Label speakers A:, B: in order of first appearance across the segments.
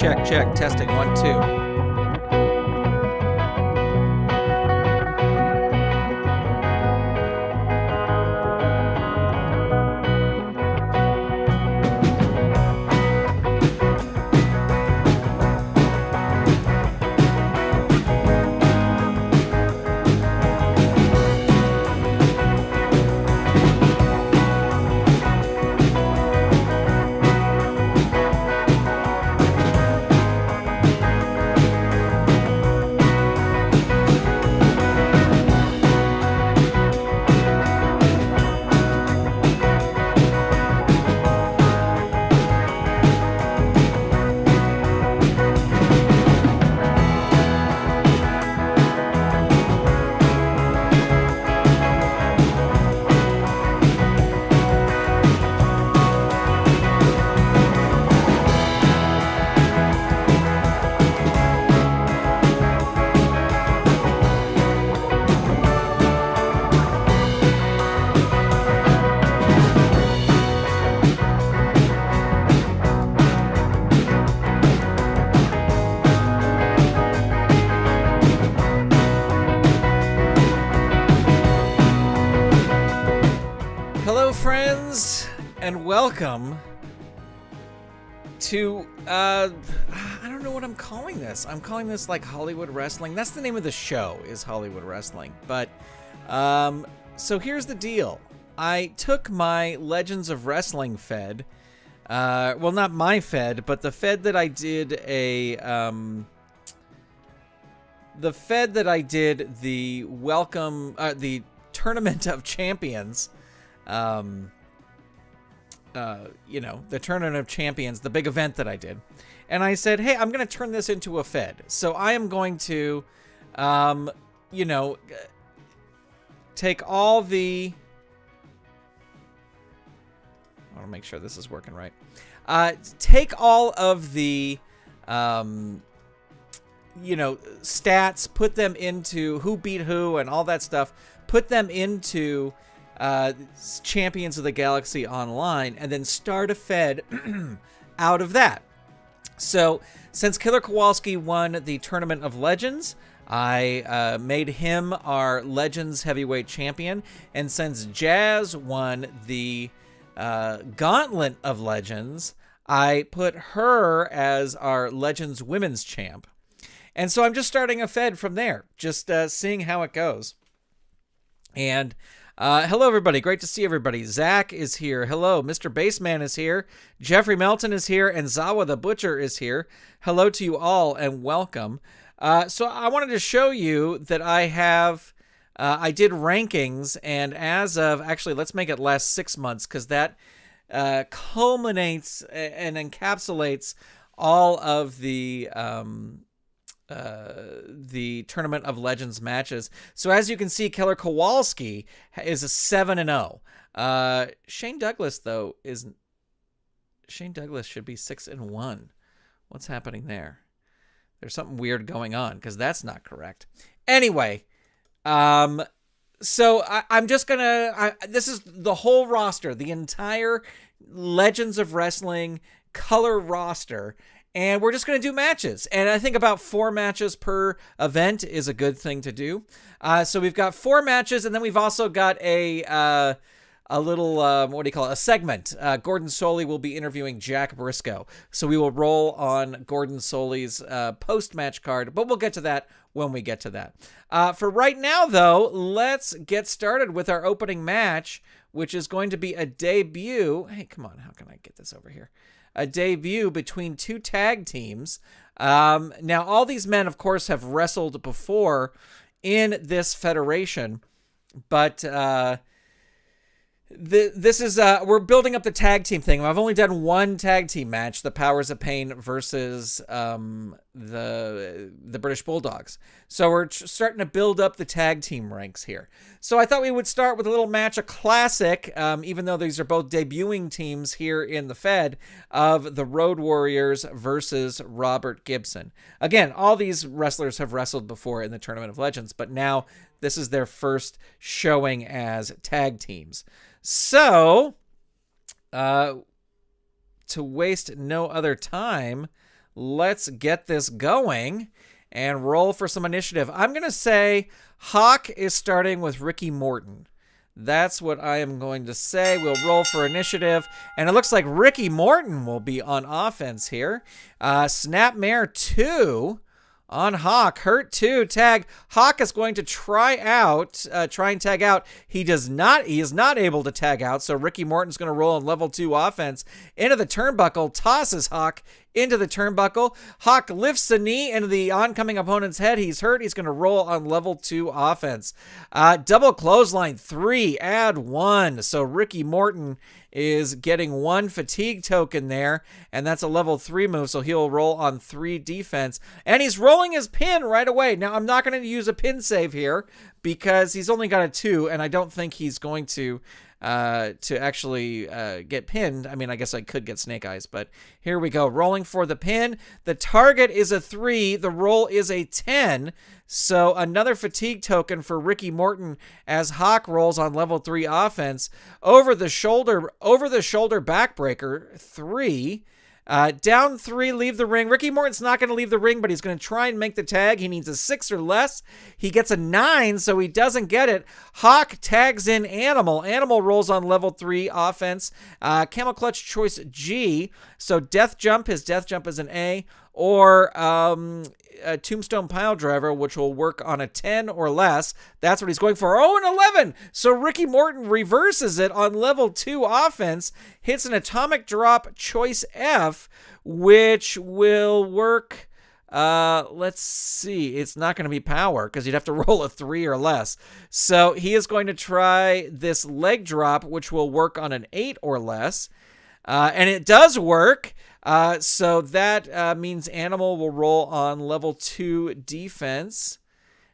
A: Check. Testing 1, 2. And welcome to, I don't know what I'm calling this. I'm calling this like Hollywood Wrestling. That's the name of the show, is Hollywood Wrestling. But, so here's the deal. I took my Legends of Wrestling fed, well, not my fed, but the fed that I did the welcome, the Tournament of Champions, the Tournament of Champions, the big event that I did. And I said, hey, I'm going to turn this into a fed. So I am going to, take all the... I want to make sure this is working right. Take all of the, stats, put them into who beat who and all that stuff, put them into... Champions of the Galaxy Online, and then start a fed out of that. So, since Killer Kowalski won the Tournament of Legends, I made him our Legends Heavyweight Champion, and since Jazz won the Gauntlet of Legends, I put her as our Legends Women's Champ. And so I'm just starting a fed from there, just seeing how it goes. And hello, everybody. Great to see everybody. Zach is here. Hello. Mr. Baseman is here. Jeffrey Melton is here. And Zawa the Butcher is here. Hello to you all and welcome. So I wanted to show you that I have, I did rankings, and as of, actually, let's make it last 6 months, because that culminates and encapsulates all of the Tournament of Legends matches. So as you can see, Killer Kowalski is a 7-0. Shane Douglas, though, isn't. Shane Douglas should be 6-1. What's happening there? There's something weird going on, because that's not correct. Anyway, so I'm just gonna. This is the whole roster, the entire Legends of Wrestling color roster. And we're just going to do matches. And I think about 4 matches per event is a good thing to do. So we've got 4 matches, and then we've also got a little, a segment. Gordon Soley will be interviewing Jack Briscoe. So we will roll on Gordon Soley's post-match card, but we'll get to that when we get to that. For right now, though, let's get started with our opening match, which is going to be a debut. Hey, come on. How can I get this over here? A debut between 2 tag teams. Now, all these men, of course, have wrestled before in this federation, but this is we're building up the tag team thing. I've only done 1 tag team match, the Powers of Pain versus the British Bulldogs. So we're starting to build up the tag team ranks here. So I thought we would start with a little match, a classic, even though these are both debuting teams here in the Fed, of the Road Warriors versus Robert Gibson. Again, all these wrestlers have wrestled before in the Tournament of Legends, but now this is their first showing as tag teams. So, to waste no other time, let's get this going and roll for some initiative. I'm going to say Hawk is starting with Ricky Morton. That's what I am going to say. We'll roll for initiative. And it looks like Ricky Morton will be on offense here. Snapmare 2 on Hawk. Hurt 2. Tag. Hawk is going to try and tag out. He is not able to tag out. So Ricky Morton's going to roll on level 2 offense. Into the turnbuckle. Tosses Hawk into the turnbuckle. Hawk lifts the knee into the oncoming opponent's head. He's hurt. He's going to roll on level 2 offense. Double clothesline 3, add 1. So Ricky Morton is getting 1 fatigue token there, and that's a level 3 move, so he'll roll on 3 defense. And he's rolling his pin right away. Now, I'm not going to use a pin save here because he's only got a 2, and I don't think he's going to actually get pinned. I mean, I guess I could get Snake Eyes, but here we go. Rolling for the pin. The target is a 3. The roll is a 10. So another fatigue token for Ricky Morton as Hawk rolls on level 3 offense. Over the shoulder backbreaker, 3. Down 3, leave the ring. Ricky Morton's not going to leave the ring, but he's going to try and make the tag. He needs a 6 or less. He gets a 9, so he doesn't get it. Hawk tags in Animal. Animal rolls on level 3 offense. Camel Clutch choice G. So Death Jump, his Death Jump is an A. Or a Tombstone Pile Driver, which will work on a 10 or less. That's what he's going for. Oh, an 11. So Ricky Morton reverses it on level 2 offense, hits an Atomic Drop choice F, which will work. Let's see. It's not going to be power because you'd have to roll a 3 or less. So he is going to try this leg drop, which will work on an 8 or less. And it does work. So that means Animal will roll on level 2 defense.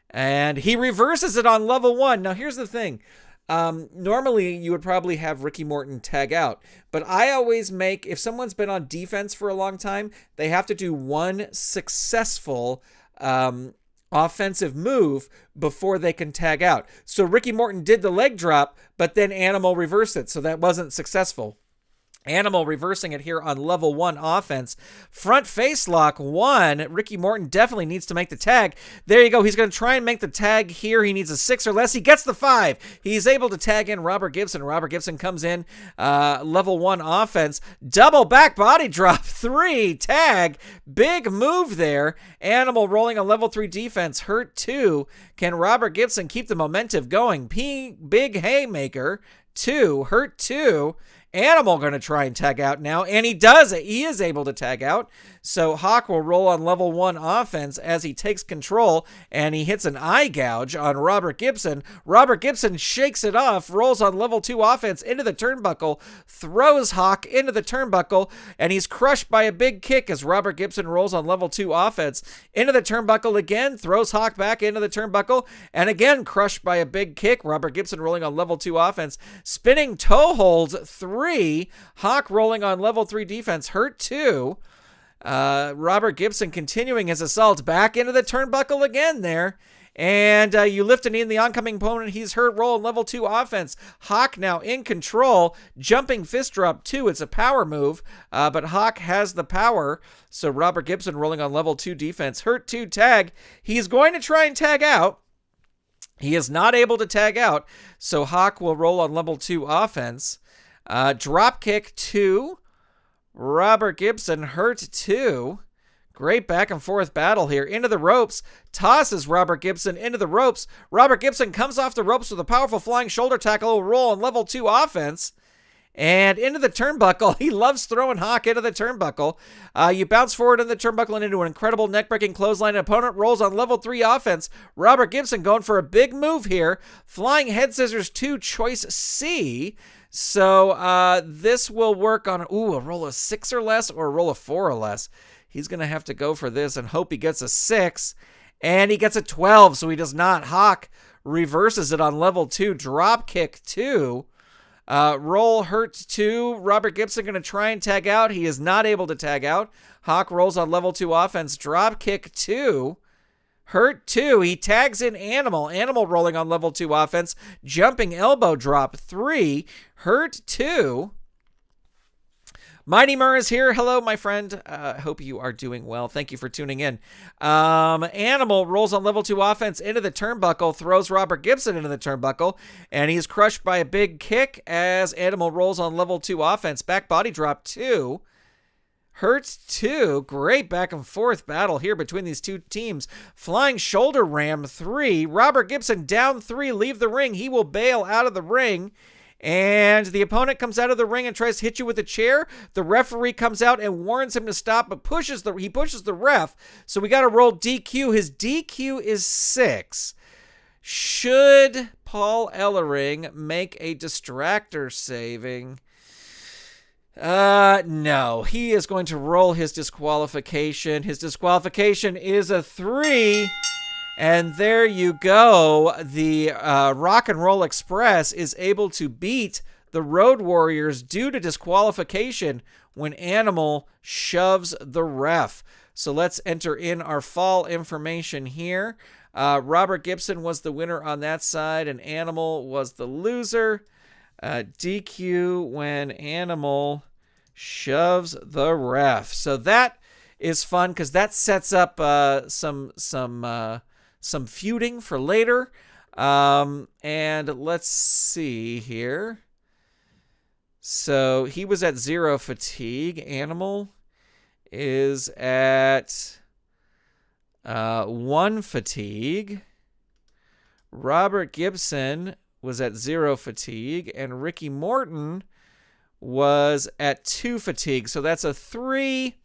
A: And he reverses it on level 1. Now, here's the thing. Normally, you would probably have Ricky Morton tag out. But I always make, if someone's been on defense for a long time, they have to do 1 successful offensive move before they can tag out. So Ricky Morton did the leg drop, but then Animal reversed it. So that wasn't successful. Animal reversing it here on level 1 offense. Front face lock 1. Ricky Morton definitely needs to make the tag. There you go. He's going to try and make the tag here. He needs a 6 or less. He gets the 5. He's able to tag in Robert Gibson. Robert Gibson comes in level 1 offense. Double back body drop 3. Tag. Big move there. Animal rolling on level 3 defense. Hurt 2. Can Robert Gibson keep the momentum going? Big haymaker 2. Hurt 2. Animal going to try and tag out now, and he does it. He is able to tag out. So Hawk will roll on level 1 offense as he takes control, and he hits an eye gouge on Robert Gibson. Robert Gibson shakes it off, rolls on level 2 offense into the turnbuckle, throws Hawk into the turnbuckle, and he's crushed by a big kick as Robert Gibson rolls on level 2 offense into the turnbuckle again, throws Hawk back into the turnbuckle, and again crushed by a big kick. Robert Gibson rolling on level 2 offense, spinning toe holds 3. Hawk rolling on level 3 defense, hurt 2. Robert Gibson continuing his assault back into the turnbuckle again there. And you lift a knee in the oncoming opponent. He's hurt. Roll on level 2 offense. Hawk now in control. Jumping fist drop 2. It's a power move, but Hawk has the power. So Robert Gibson rolling on level 2 defense. Hurt 2 tag. He's going to try and tag out. He is not able to tag out. So Hawk will roll on level 2 offense. Drop kick 2. Robert Gibson hurt 2. Great back and forth battle here. Into the ropes. Tosses Robert Gibson into the ropes. Robert Gibson comes off the ropes with a powerful flying shoulder tackle. Roll on level 2 offense. And into the turnbuckle. He loves throwing Hawk into the turnbuckle. You bounce forward in the turnbuckle and into an incredible neck-breaking clothesline. Opponent rolls on level 3 offense. Robert Gibson going for a big move here. Flying head scissors 2, choice C. So this will work on a roll of 6 or less or a roll of 4 or less. He's going to have to go for this and hope he gets a 6. And he gets a 12, so he does not. Hawk reverses it on level 2. Drop kick 2. Roll hurt 2. Robert Gibson going to try and tag out. He is not able to tag out. Hawk rolls on level 2 offense. Drop kick 2. Hurt 2. He tags in Animal. Animal rolling on level 2 offense. Jumping elbow drop 3. Hurt 2. Mighty Murr is here. Hello, my friend. Hope you are doing well. Thank you for tuning in. Animal rolls on level 2 offense into the turnbuckle, throws Robert Gibson into the turnbuckle, and he's crushed by a big kick as Animal rolls on level 2 offense. Back body drop 2. Hurts 2. Great back and forth battle here between these two teams. Flying shoulder ram 3. Robert Gibson down 3. Leave the ring. He will bail out of the ring. And the opponent comes out of the ring and tries to hit you with a chair. The referee comes out and warns him to stop, but he pushes the ref. So we got to roll DQ. His DQ is 6. Should Paul Ellering make a distractor saving? No. He is going to roll his disqualification. His disqualification is a 3. And there you go. The Rock and Roll Express is able to beat the Road Warriors due to disqualification when Animal shoves the ref. So let's enter in our fall information here. Robert Gibson was the winner on that side, and Animal was the loser. DQ when Animal shoves the ref. So that is fun because that sets up some feuding for later. And let's see here. So he was at 0 fatigue. Animal is at 1 fatigue. Robert Gibson was at 0 fatigue. And Ricky Morton was at 2 fatigue. So that's a 3.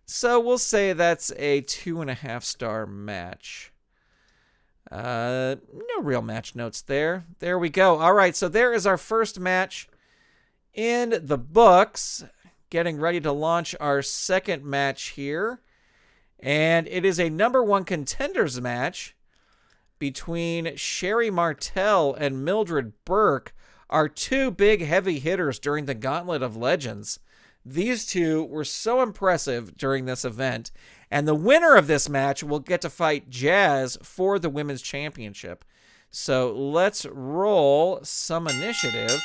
A: So we'll say that's a 2.5 star match. No real match notes there. There we go. All right, so there is our first match in the books. Getting ready to launch our second match here. And it is a number 1 contenders match between Sherri Martel and Mildred Burke, our 2 big heavy hitters during the Gauntlet of Legends. These 2 were so impressive during this event. And the winner of this match will get to fight Jazz for the Women's Championship. So let's roll some initiative.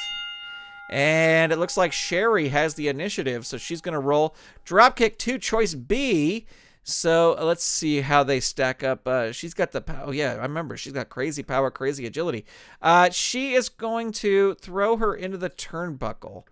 A: And it looks like Sherri has the initiative, so she's going to roll Dropkick 2, choice B. So let's see how they stack up. She's got the power. Oh, yeah, I remember. She's got crazy power, crazy agility. She is going to throw her into the turnbuckle.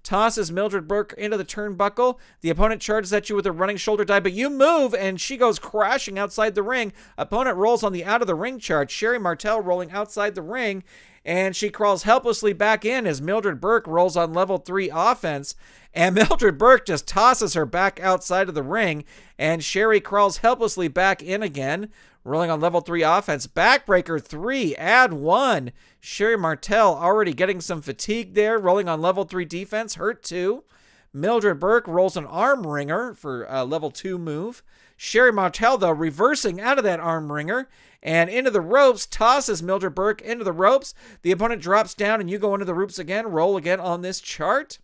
A: Tosses Mildred Burke into the turnbuckle. The opponent charges at you with a running shoulder dive, but you move, and she goes crashing outside the ring. Opponent rolls on the out of the ring charge. Sherri Martel rolling outside the ring, and she crawls helplessly back in as Mildred Burke rolls on level 3 offense. And Mildred Burke just tosses her back outside of the ring, and Sherri crawls helplessly back in again, rolling on level 3 offense. Backbreaker 3, add 1. Sherri Martel already getting some fatigue there, rolling on level 3 defense, hurt 2. Mildred Burke rolls an arm wringer for a level 2 move. Sherri Martel, though, reversing out of that arm wringer and into the ropes, tosses Mildred Burke into the ropes. The opponent drops down and you go into the ropes again, roll again on this chart.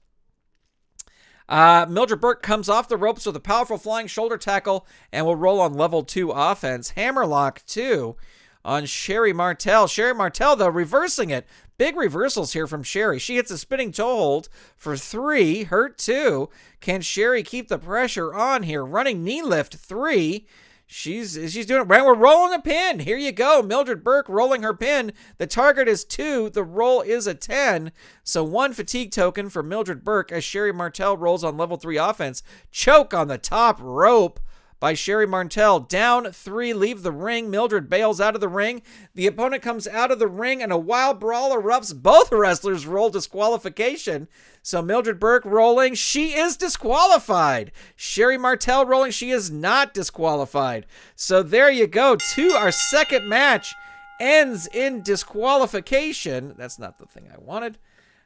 A: Mildred Burke comes off the ropes with a powerful flying shoulder tackle and will roll on level 2 offense. Hammerlock 2 on Sherri Martel. Sherri Martel, though, reversing it. Big reversals here from Sherri. She hits a spinning toe hold for 3, hurt 2. Can Sherri keep the pressure on here? Running knee lift 3. She's doing it right. We're rolling a pin. Here you go. Mildred Burke rolling her pin. The target is 2. The roll is a 10. So 1 fatigue token for Mildred Burke as Sherri Martel rolls on level 3 offense. Choke on the top rope by Sherri Martel. Down 3, leave the ring. Mildred bails out of the ring. The opponent comes out of the ring and a wild brawl erupts. Both wrestlers roll disqualification. So Mildred Burke rolling, she is disqualified. Sherri Martel rolling, she is not disqualified. So there you go. Our second match ends in disqualification. That's not the thing I wanted.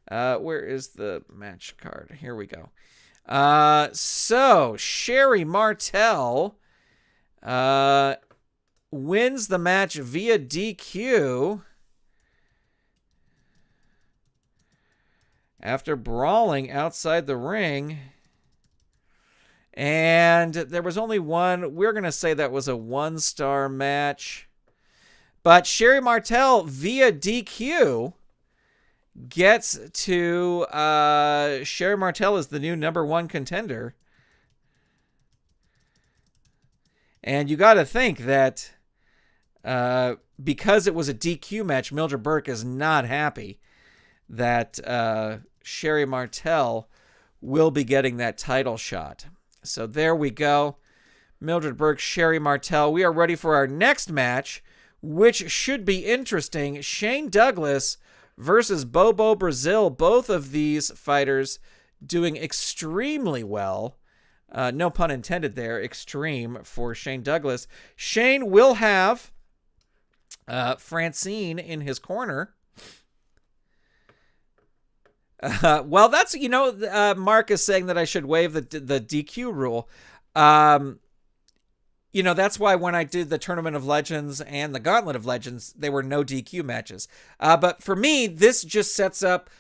A: Where is the match card? Here we go. So Sherri Martel wins the match via DQ after brawling outside the ring. And there was only one. We're going to say that was a 1-star match. But Sherri Martel via DQ gets to Sherri Martel as the new #1 contender. And you got to think that because it was a DQ match, Mildred Burke is not happy that Sherri Martel will be getting that title shot. So there we go. Mildred Burke, Sherri Martel. We are ready for our next match, which should be interesting. Shane Douglas versus Bobo Brazil. Both of these fighters doing extremely well. No pun intended there. Extreme for Shane Douglas. Shane will have Francine in his corner. Well, that's, Mark is saying that I should waive the DQ rule. That's why when I did the Tournament of Legends and the Gauntlet of Legends, they were no DQ matches. But for me, this just sets up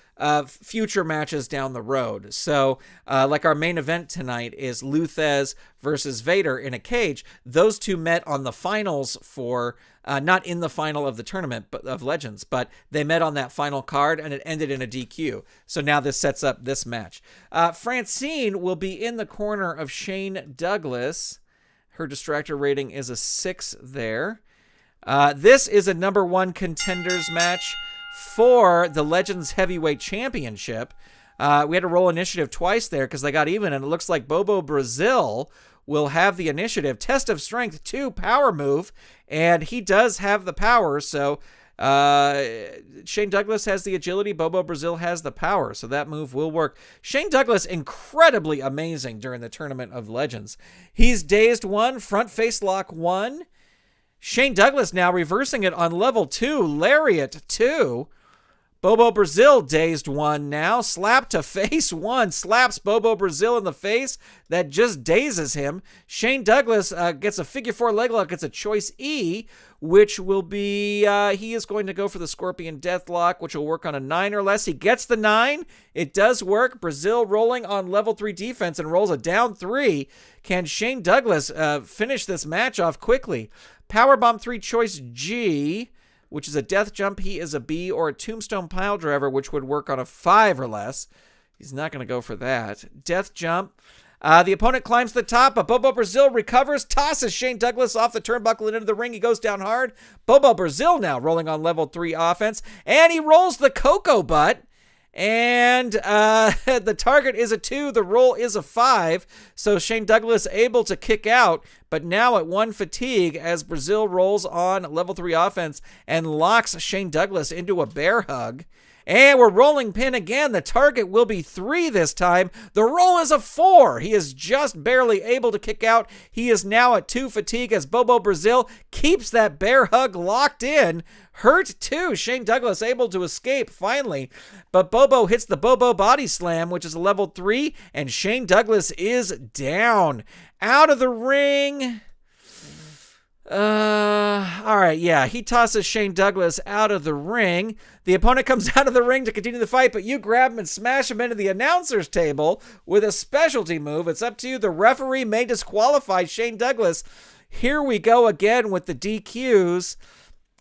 A: future matches down the road. So, like our main event tonight is Thesz versus Vader in a cage. Those two met on the finals for, not in the final of the tournament but of Legends, but they met on that final card and it ended in a DQ. So now this sets up this match. Francine will be in the corner of Shane Douglas. Her distractor rating is a 6 there. This is a #1 contenders match for the Legends Heavyweight Championship. We had to roll initiative twice there because they got even, and it looks like Bobo Brazil will have the initiative. Test of Strength 2 power move, and he does have the power, so Shane Douglas has the agility, Bobo Brazil has the power, so that move will work. Shane Douglas, incredibly amazing during the Tournament of Legends. He's dazed 1, front face lock 1. Shane Douglas now reversing it on level 2, lariat 2. Bobo Brazil dazed 1 now, slap to face 1, slaps Bobo Brazil in the face. That just dazes him. Shane Douglas gets a figure 4 leg lock, gets a choice E, which will be, he is going to go for the Scorpion Deathlock, which will work on a 9 or less. He gets the 9. It does work. Brazil rolling on level 3 defense and rolls a down 3. Can Shane Douglas finish this match off quickly? Powerbomb 3 choice G, which is a death jump. He is a B, or a tombstone pile driver, which would work on a 5 or less. He's not going to go for that. Death jump. The opponent climbs the top, but Bobo Brazil recovers, tosses Shane Douglas off the turnbuckle and into the ring. He goes down hard. Bobo Brazil now rolling on level 3 offense, and he rolls the Cocoa Butt. And the target is a 2. The roll is a 5. So Shane Douglas able to kick out, but now at 1 fatigue as Brazil rolls on level 3 offense and locks Shane Douglas into a bear hug. And we're rolling pin again. The target will be 3 this time. The roll is a 4. He is just barely able to kick out. He is now at 2 fatigue as Bobo Brazil keeps that bear hug locked in. Hurt too. Shane Douglas able to escape finally. But Bobo hits the Bobo body slam, which is a level 3. And Shane Douglas is down. Out of the ring. All right, yeah, he tosses Shane Douglas out of the ring. The opponent comes out of the ring to continue the fight, but you grab him and smash him into the announcer's table with a specialty move. It's up to you. The referee may disqualify Shane Douglas. Here we go again with the DQs.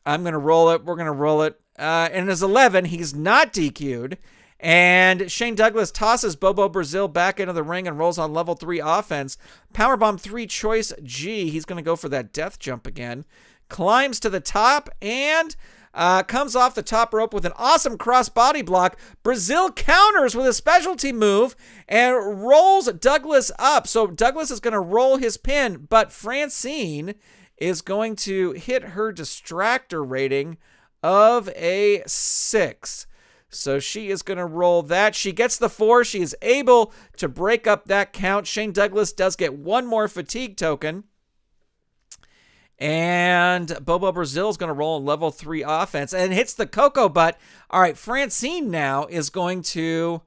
A: I'm going to roll it. We're going to roll it. And it's 11. He's not DQ'd. And Shane Douglas tosses Bobo Brazil back into the ring and rolls on level 3 offense. Powerbomb 3 choice G. He's going to go for that death jump again. Climbs to the top and comes off the top rope with an awesome cross body block. Brazil counters with a specialty move and rolls Douglas up. So Douglas is going to roll his pin, but Francine is going to hit her distractor rating of a 6. So she is going to roll that. She gets the 4. She is able to break up that count. Shane Douglas does get 1 more fatigue token. And Bobo Brazil is going to roll on level 3 offense and hits the Cocoa Butt. All right, Francine now is going to...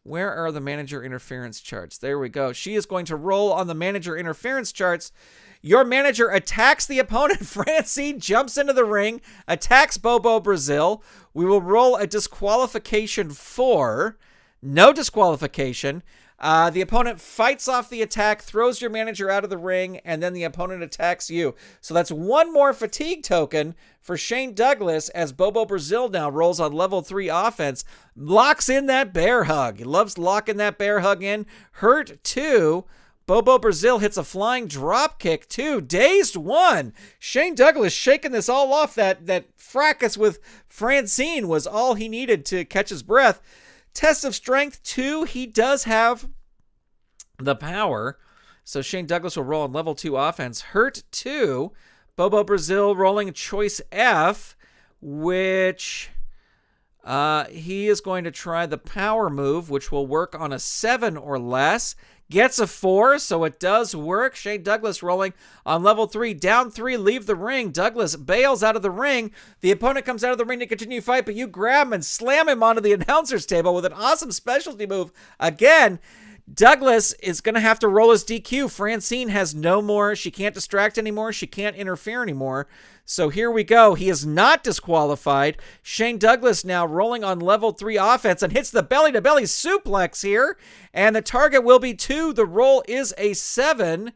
A: Where are the manager interference charts? There we go. She is going to roll on the manager interference charts. Your manager attacks the opponent. Francine jumps into the ring, attacks Bobo Brazil. We will roll a disqualification 4. No disqualification. The opponent fights off the attack, throws your manager out of the ring, and then the opponent attacks you. So that's one more fatigue token for Shane Douglas as Bobo Brazil now rolls on level 3 offense. Locks in that bear hug. He loves locking that bear hug in. Hurt 2. Bobo Brazil hits a flying drop kick 2. Dazed 1. Shane Douglas shaking this all off. That fracas with Francine was all he needed to catch his breath. Test of Strength 2, he does have the power. So Shane Douglas will roll on level 2 offense. Hurt 2. Bobo Brazil rolling Choice F, which he is going to try the power move, which will work on a 7 or less. Gets a 4, so it does work. Shane Douglas rolling on level 3. Down 3, leave the ring. Douglas bails out of the ring. The opponent comes out of the ring to continue fight, but you grab him and slam him onto the announcer's table with an awesome specialty move. Again, Douglas is going to have to roll his DQ. Francine has no more. She can't distract anymore. She can't interfere anymore. So here we go. He is not disqualified. Shane Douglas now rolling on level 3 offense and hits the belly-to-belly suplex here. And the target will be 2. The roll is a 7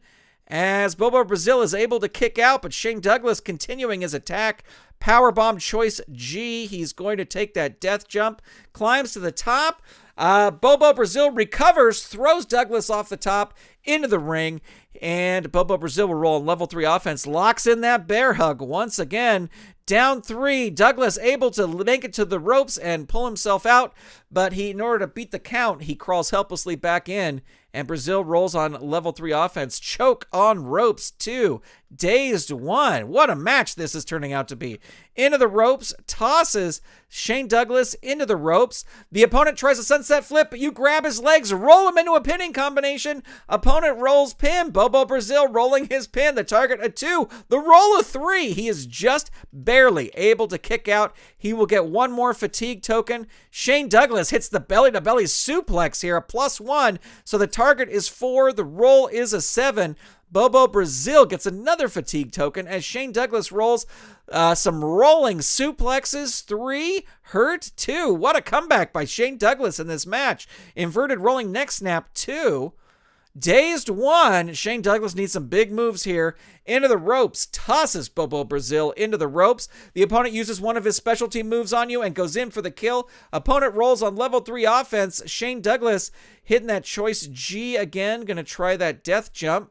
A: as Bobo Brazil is able to kick out, but Shane Douglas continuing his attack. Powerbomb Choice G. He's going to take that death jump. Climbs to the top. Bobo Brazil recovers, throws Douglas off the top into the ring, and Bobo Brazil will roll on level 3 offense. Locks in that bear hug once again. Down 3, Douglas able to make it to the ropes and pull himself out, but in order to beat the count, he crawls helplessly back in, and Brazil rolls on level 3 offense. Choke on ropes 2. Dazed 1. What a match this is turning out to be. Into the ropes, tosses Shane Douglas into the ropes. The opponent tries a sunset flip, but you grab his legs, roll him into a pinning combination. Opponent rolls pin. Bobo Brazil rolling his pin. The target a 2. The roll a 3. He is just barely able to kick out. He will get one more fatigue token. Shane Douglas hits the belly-to-belly suplex here, a +1. So the target is 4. The roll is a 7. Bobo Brazil gets another fatigue token as Shane Douglas rolls some rolling suplexes. 3. Hurt 2. What a comeback by Shane Douglas in this match. Inverted rolling neck snap 2. Dazed 1. Shane Douglas needs some big moves here. Into the ropes. Tosses Bobo Brazil into the ropes. The opponent uses one of his specialty moves on you and goes in for the kill. Opponent rolls on level 3 offense. Shane Douglas hitting that Choice G again. Going to try that death jump.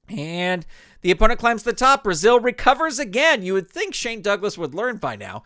A: And the opponent climbs to the top. Brazil recovers again. You would think Shane Douglas would learn by now.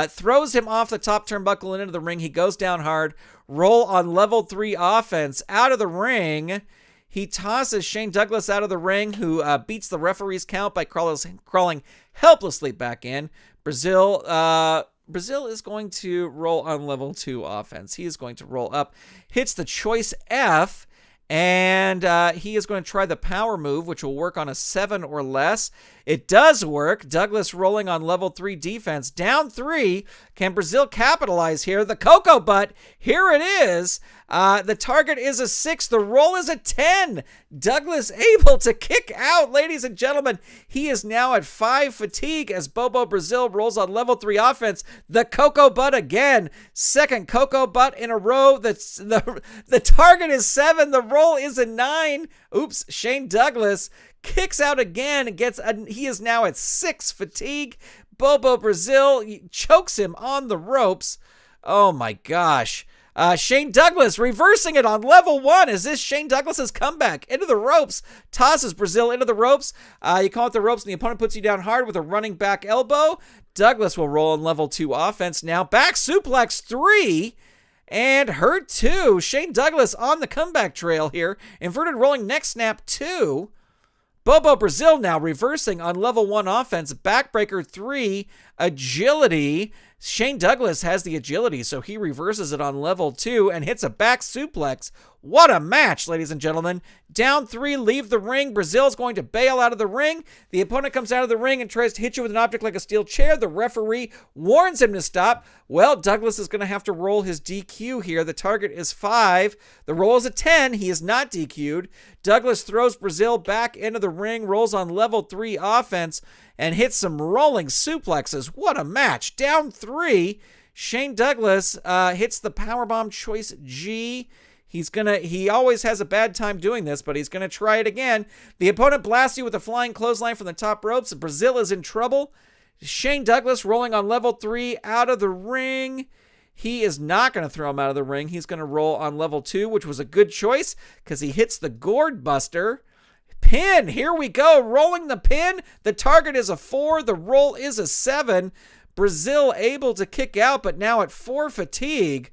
A: Throws him off the top turnbuckle and into the ring. He goes down hard. Roll on level 3 offense. Out of the ring. He tosses Shane Douglas out of the ring, who beats the referee's count by crawling helplessly back in. Brazil is going to roll on level 2 offense. He is going to roll up. Hits the Choice F. And he is going to try the power move, which will work on a 7 or less. It does work. Douglas rolling on level 3 defense. Down 3. Can Brazil capitalize here? The Cocoa Butt. Here it is. The target is a 6. The roll is a 10. Douglas able to kick out, ladies and gentlemen. He is now at 5 fatigue as Bobo Brazil rolls on level 3 offense. The Cocoa Butt again. Second Cocoa Butt in a row. The target is 7. The roll is a 9. Oops. Shane Douglas kicks out again and he is now at 6 fatigue. Bobo Brazil chokes him on the ropes. Oh my gosh. Shane Douglas reversing it on level 1. Is this Shane Douglas's comeback? Into the ropes. Tosses Brazil into the ropes. You call it the ropes and the opponent puts you down hard with a running back elbow. Douglas will roll on level 2 offense now. Back suplex 3. And hurt 2. Shane Douglas on the comeback trail here. Inverted rolling neck snap 2. Bobo Brazil now reversing on level 1 offense. Backbreaker 3. Agility. Shane Douglas has the agility, so he reverses it on level 2 and hits a back suplex. What a match, ladies and gentlemen. Down 3, leave the ring. Brazil's going to bail out of the ring. The opponent comes out of the ring and tries to hit you with an object like a steel chair. The referee warns him to stop. Well, Douglas is going to have to roll his DQ here. The target is 5. The roll is a 10. He is not DQ'd. Douglas throws Brazil back into the ring, rolls on level 3 offense, and hits some rolling suplexes. What a match. Down 3. Shane Douglas hits the powerbomb Choice G. He always has a bad time doing this, but he's gonna try it again. The opponent blasts you with a flying clothesline from the top ropes. Brazil is in trouble. Shane Douglas rolling on level 3 out of the ring. He is not going to throw him out of the ring. He's going to roll on level 2, which was a good choice because he hits the gourd buster. Pin, here we go, rolling the pin. The target is a 4, the roll is a 7. Brazil able to kick out, but now at 4 fatigue.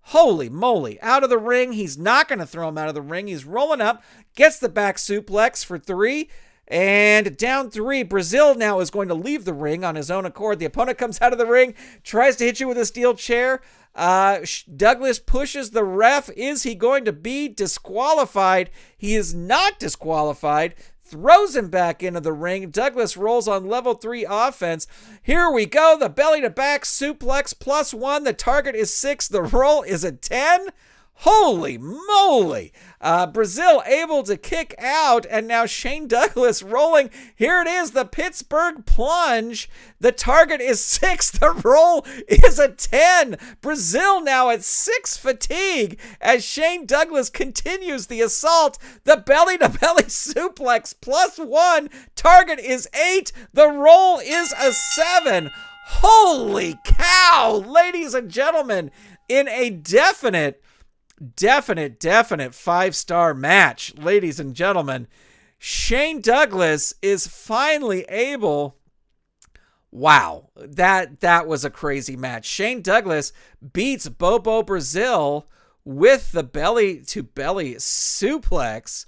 A: Holy moly, out of the ring. He's not going to throw him out of the ring. He's rolling up, gets the back suplex for 3. And down 3, Brazil now is going to leave the ring on his own accord. The opponent comes out of the ring, tries to hit you with a steel chair. Douglas pushes the ref. Is he going to be disqualified? He is not disqualified. Throws him back into the ring. Douglas rolls on level 3 offense. Here we go. The belly to back suplex +1. The target is 6. The roll is a 10. Holy moly. Brazil able to kick out, and now Shane Douglas rolling. Here it is, the Pittsburgh plunge. The target is 6. The roll is a 10. Brazil now at 6 fatigue as Shane Douglas continues the assault. The belly-to-belly suplex +1. Target is 8. The roll is a 7. Holy cow, ladies and gentlemen, in a definite 5-star match, ladies and gentlemen. Shane Douglas is finally able. Wow, that was a crazy match. Shane Douglas beats Bobo Brazil with the belly-to-belly suplex,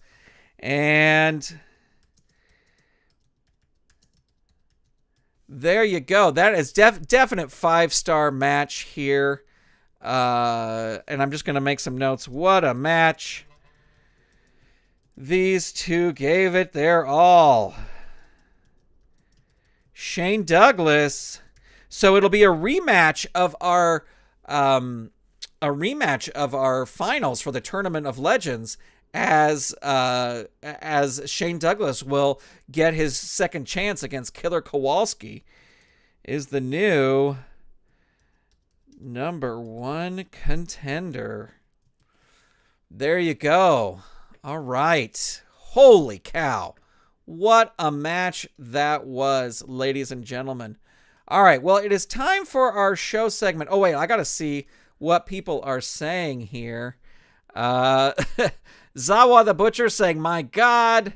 A: and there you go. That is definite 5-star match here. And I'm just going to make some notes. What a match. These two gave it their all. Shane Douglas. So it'll be a rematch of our finals for the Tournament of Legends as Shane Douglas will get his second chance against Killer Kowalski is the new number 1 contender. There you go. All right. Holy cow. What a match that was, ladies and gentlemen. All right. Well, it is time for our show segment. Oh, wait. I got to see what people are saying here. Zawa the Butcher saying, my God.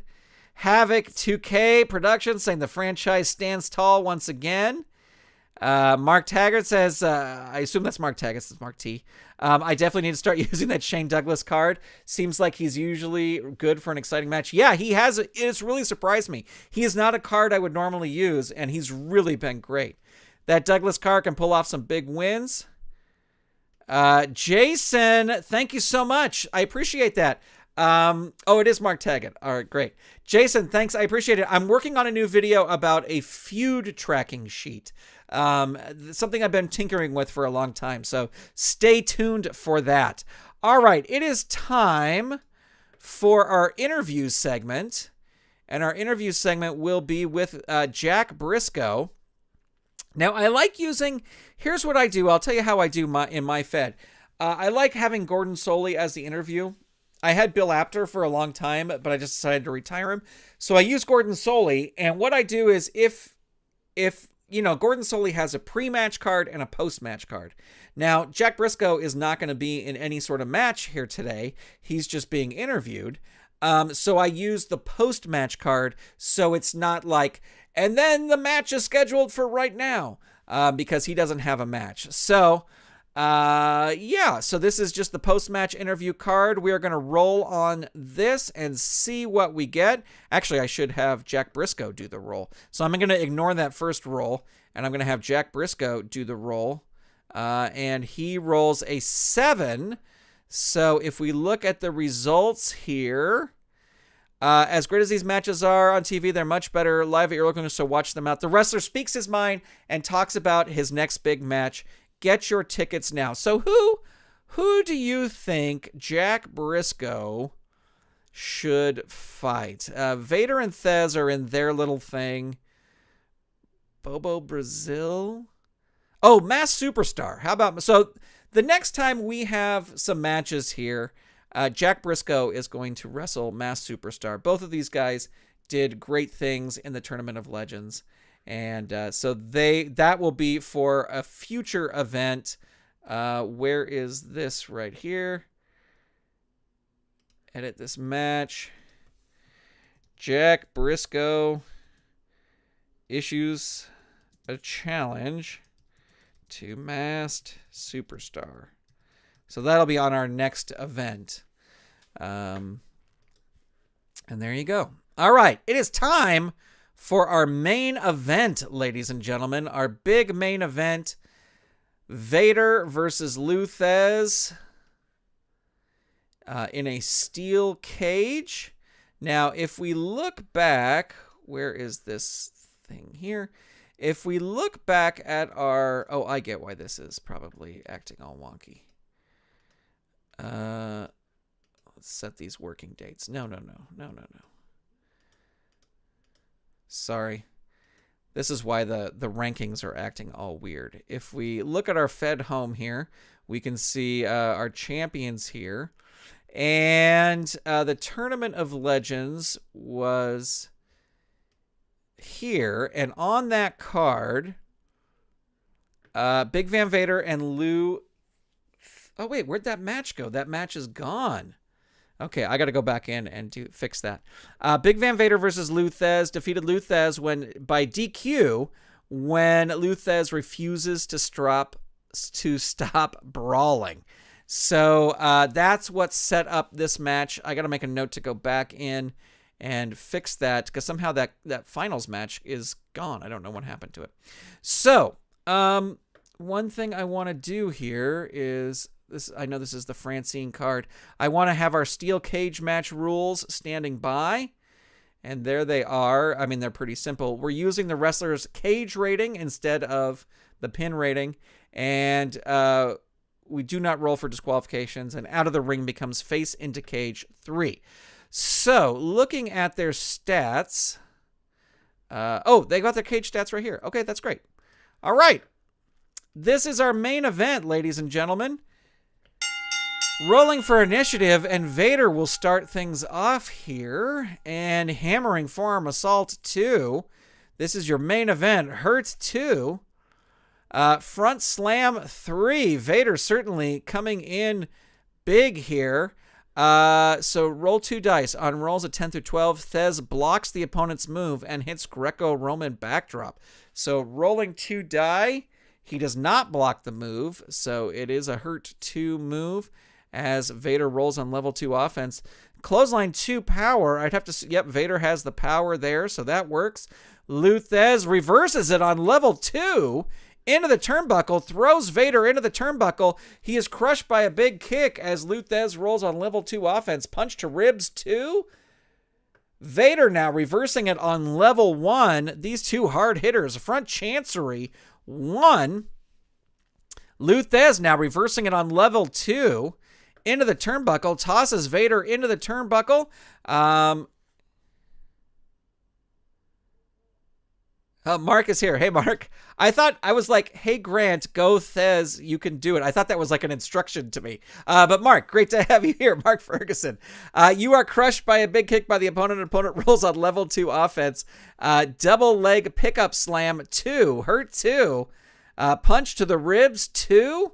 A: Havoc 2K Productions saying the franchise stands tall once again. Mark Taggart says, I assume that's Mark Taggart. It's Mark T. I definitely need to start using that Shane Douglas card. Seems like he's usually good for an exciting match. Yeah, he has. It's really surprised me. He is not a card I would normally use, and he's really been great. That Douglas card can pull off some big wins. Jason, thank you so much. I appreciate that. Oh, it is Mark Taggart. All right, great. Jason, thanks. I appreciate it. I'm working on a new video about a feud tracking sheet. Something I've been tinkering with for a long time. So stay tuned for that. All right. It is time for our interview segment. And our interview segment will be with Jack Briscoe. Now, I like using, here's what I do. I'll tell you how I do in my Fed. I like having Gordon Soley as the interview. I had Bill Apter for a long time, but I just decided to retire him. So I use Gordon Soley. And what I do is if Gordon Soley has a pre-match card and a post-match card. Now, Jack Briscoe is not going to be in any sort of match here today. He's just being interviewed. So I use the post-match card, so it's not like, and then the match is scheduled for right now, because he doesn't have a match. So, so this is just the post-match interview card. We are going to roll on this and see what we get. Actually, I should have Jack Briscoe do the roll. So I'm going to ignore that first roll, and I'm going to have Jack Briscoe do the roll. And he rolls a 7. So if we look at the results here, as great as these matches are on TV, they're much better live at your local, so watch them out. The wrestler speaks his mind and talks about his next big match. Get your tickets now. So who do you think Jack Briscoe should fight? Vader and Thesz are in their little thing. Bobo Brazil? Oh, Mass Superstar. How about... So the next time we have some matches here, Jack Briscoe is going to wrestle Masked Superstar. Both of these guys did great things in the Tournament of Legends. And so that will be for a future event. Where is this right here? Edit this match. Jack Briscoe issues a challenge to Masked Superstar. So that'll be on our next event. And there you go. All right. It is time for our main event, ladies and gentlemen. Our big main event. Vader versus Thesz in a steel cage. Now, if we look back, where is this thing here? If we look back at our... Oh, I get why this is probably acting all wonky. Let's set these working dates. No. Sorry. This is why the rankings are acting all weird. If we look at our Fed home here, we can see our champions here. And the Tournament of Legends was here. And on that card, Big Van Vader and Lou... Oh, wait, where'd that match go? That match is gone. Okay, I got to go back in and fix that. Big Van Vader versus Thesz defeated Thesz by DQ when Thesz refuses to stop brawling. So that's what set up this match. I got to make a note to go back in and fix that because somehow that finals match is gone. I don't know what happened to it. So one thing I want to do here is... I know this is the Francine card. I want to have our steel cage match rules standing by. And there they are. I mean, they're pretty simple. We're using the wrestler's cage rating instead of the pin rating. And we do not roll for disqualifications. And out of the ring becomes face into cage 3. So, looking at their stats. They got their cage stats right here. Okay, that's great. All right. This is our main event, ladies and gentlemen. Rolling for initiative, and Vader will start things off here. And hammering forearm assault 2. This is your main event. Hurt 2. Front slam 3. Vader certainly coming in big here. So roll 2 dice. On rolls of 10 through 12, Thesz blocks the opponent's move and hits Greco-Roman backdrop. So rolling 2 die. He does not block the move. So it is a hurt 2 move. As Vader rolls on level 2 offense. Clothesline 2 power. I'd have to... Yep, Vader has the power there, so that works. Thesz reverses it on level 2 into the turnbuckle. Throws Vader into the turnbuckle. He is crushed by a big kick as Thesz rolls on level 2 offense. Punch to ribs 2. Vader now reversing it on level 1. These two hard hitters. Front chancery 1. Thesz now reversing it on level 2. Into the turnbuckle, tosses Vader into the turnbuckle. Mark is here. Hey, Mark. I was like, hey, Grant, go Thesz, you can do it. I thought that was like an instruction to me. But Mark, great to have you here. Mark Ferguson. You are crushed by a big kick by the opponent. Opponent rolls on level 2 offense. Double leg pickup slam 2. Hurt 2. Punch to the ribs 2.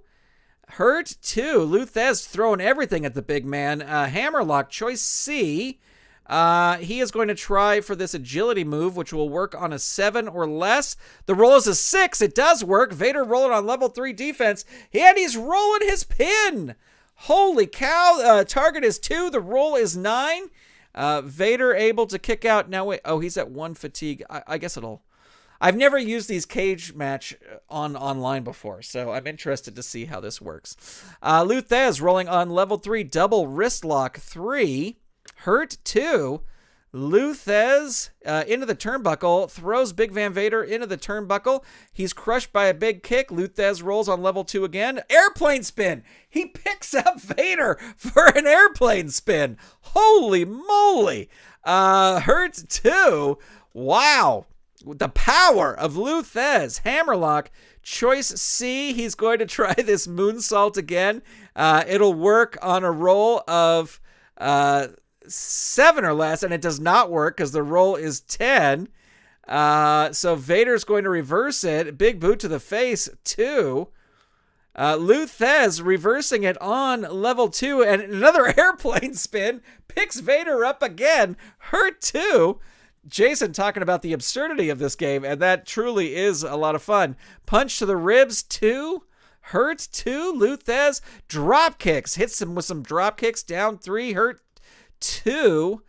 A: Hurt 2. Thesz throwing everything at the big man. Hammerlock, choice C. He is going to try for this agility move, which will work on a 7 or less. The roll is a 6. It does work. Vader rolling on level 3 defense. And he's rolling his pin. Holy cow. Target is 2. The roll is 9. Vader able to kick out. Now, wait. Oh, he's at 1 fatigue. I guess it'll... I've never used these cage match online before, so I'm interested to see how this works. Thesz rolling on level 3, double wrist lock 3, hurt 2. Thesz into the turnbuckle, throws Big Van Vader into the turnbuckle. He's crushed by a big kick. Thesz rolls on level 2 again. Airplane spin. He picks up Vader for an airplane spin. Holy moly. Hurt 2. Wow. The power of Thesz. Hammerlock. Choice C. He's going to try this moonsault again. It'll work on a roll of 7 or less, and it does not work because the roll is 10. So Vader's going to reverse it. Big boot to the face, 2. Thesz reversing it on level 2, and another airplane spin picks Vader up again. Hurt 2. Jason talking about the absurdity of this game, and that truly is a lot of fun. Punch to the ribs, 2. Hurt 2. Thesz drop kicks. Hits him with some drop kicks. Down 3. Hurt 2.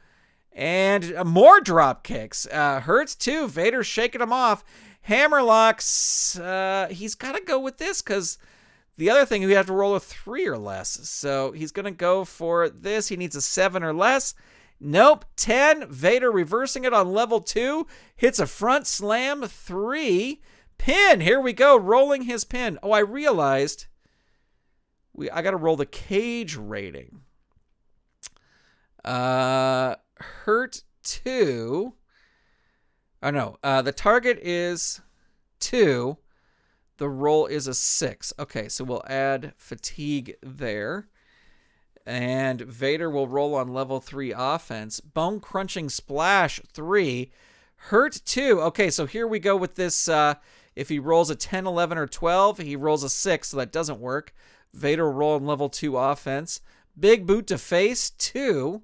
A: And more drop kicks. Hurts 2. Vader shaking him off. Hammerlocks. He's got to go with this because the other thing, we have to roll a 3 or less. So he's going to go for this. He needs a 7 or less. Nope. 10. Vader reversing it on level 2. Hits a front slam. 3. Pin. Here we go. Rolling his pin. Oh, I realized I got to roll the cage rating. Hurt 2. Oh, no. The target is 2. The roll is a 6. Okay, so we'll add fatigue there. And Vader will roll on level 3 offense. Bone crunching splash 3. Hurt 2. Okay, so here we go with this. If he rolls a 10, 11, or 12, he rolls a 6, so that doesn't work. Vader will roll on level 2 offense. Big boot to face 2.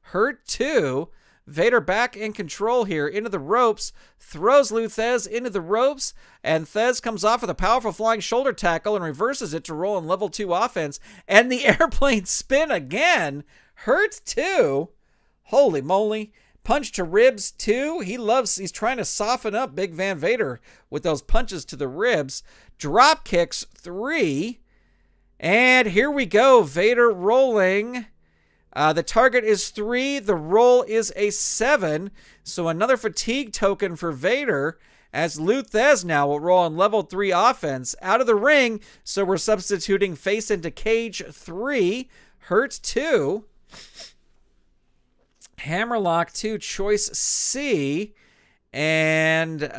A: Hurt 2. Vader back in control here, into the ropes, throws Thesz into the ropes, and Thesz comes off with a powerful flying shoulder tackle and reverses it to roll on level 2 offense, and the airplane spin again. Hurt 2. Holy moly. Punch to ribs 2. He's trying to soften up Big Van Vader with those punches to the ribs. Drop kicks 3. And here we go. Vader rolling. The target is 3. The roll is a 7. So another fatigue token for Vader, as Thesz now will roll on level 3 offense. Out of the ring, so we're substituting face into cage 3. Hurt 2. Hammerlock 2, choice C. And he's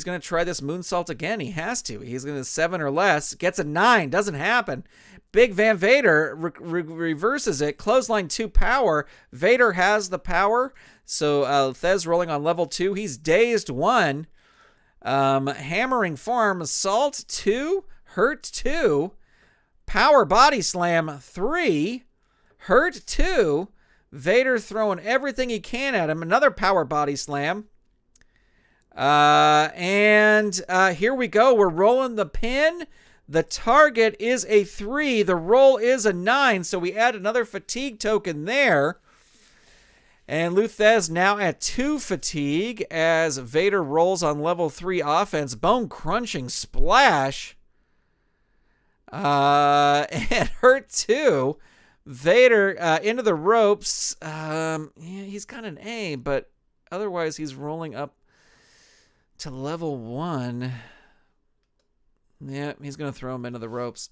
A: going to try this moonsault again. He has to. He's going to 7 or less. Gets a 9. Doesn't happen. Big Van Vader reverses it. Clothesline 2 power. Vader has the power. So Thesz rolling on level 2. He's dazed 1. Hammering farm. Assault 2. Hurt 2. Power body slam 3. Hurt 2. Vader throwing everything he can at him. Another power body slam. And here we go. We're rolling the pin. The target is a 3. The roll is a 9. So we add another fatigue token there. And Thesz now at 2 fatigue as Vader rolls on level 3 offense. Bone crunching splash. And hurt 2. Vader into the ropes. Yeah, he's got an A, but otherwise he's rolling up to level 1. Yeah, he's going to throw him into the ropes.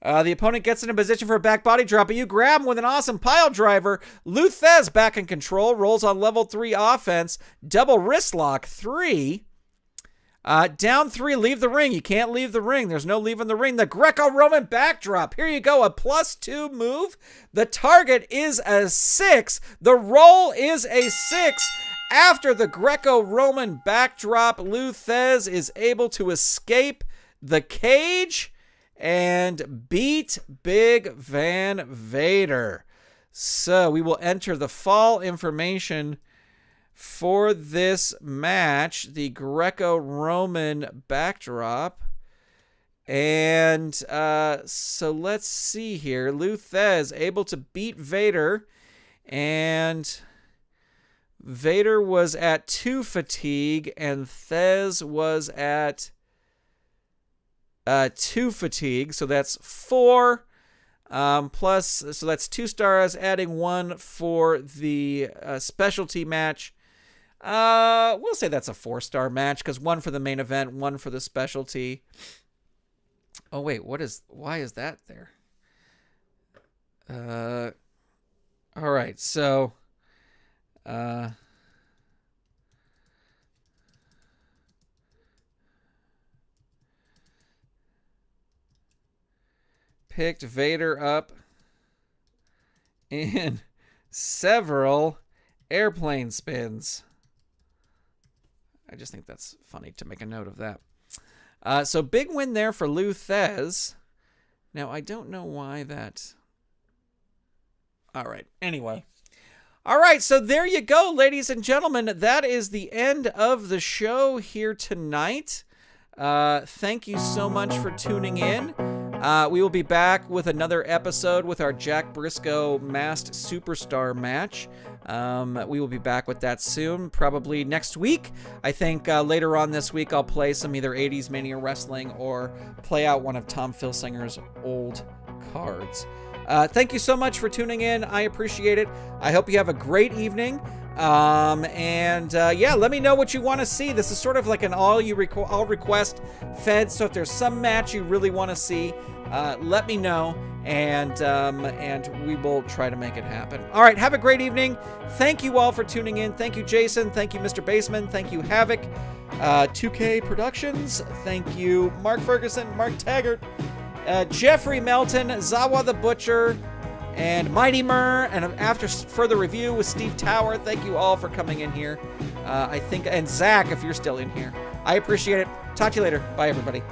A: The opponent gets in a position for a back body drop, but you grab him with an awesome pile driver. Thesz back in control, rolls on level 3 offense. Double wrist lock 3. Down 3, leave the ring. You can't leave the ring. There's no leaving the ring. The Greco-Roman backdrop. Here you go, a +2 move. The target is a 6. The roll is a 6. After the Greco-Roman backdrop, Thesz is able to escape the cage and beat Big Van Vader. So we will enter the fall information for this match, the Greco-Roman backdrop. And so let's see here. Thesz able to beat Vader, and Vader was at 2 fatigue, and Thesz was at 2 fatigue, so that's 4. Plus, so that's 2 stars, adding 1 for the specialty match. We'll say that's a 4-star match, because 1 for the main event, 1 for the specialty. Oh, wait, why is that there? All right, so, picked Vader up in several airplane spins. I just think that's funny to make a note of that. So big win there for Lou Thesz. Now, I don't know why that... All right. Anyway. All right. So there you go, ladies and gentlemen. That is the end of the show here tonight. Thank you so much for tuning in. We will be back with another episode with our Jack Briscoe Masked Superstar match. We will be back with that soon, probably next week. I think later on this week I'll play some either 80s Mania Wrestling or play out one of Tom Filsinger's old cards. Thank you so much for tuning in. I appreciate it. I hope you have a great evening. Yeah, let me know what you want to see. This is sort of like an all request fed. So if there's some match you really want to see, let me know, and we will try to make it happen. All right, have a great evening. Thank you all for tuning in. Thank you, Jason. Thank you, Mr. Baseman. Thank you, Havoc. 2K Productions. Thank you, Mark Ferguson, Mark Taggart, Jeffrey Melton, Zawa the Butcher, and Mighty Murr, and after further review with Steve Tower. Thank you all for coming in here. And Zach, if you're still in here. I appreciate it. Talk to you later. Bye, everybody.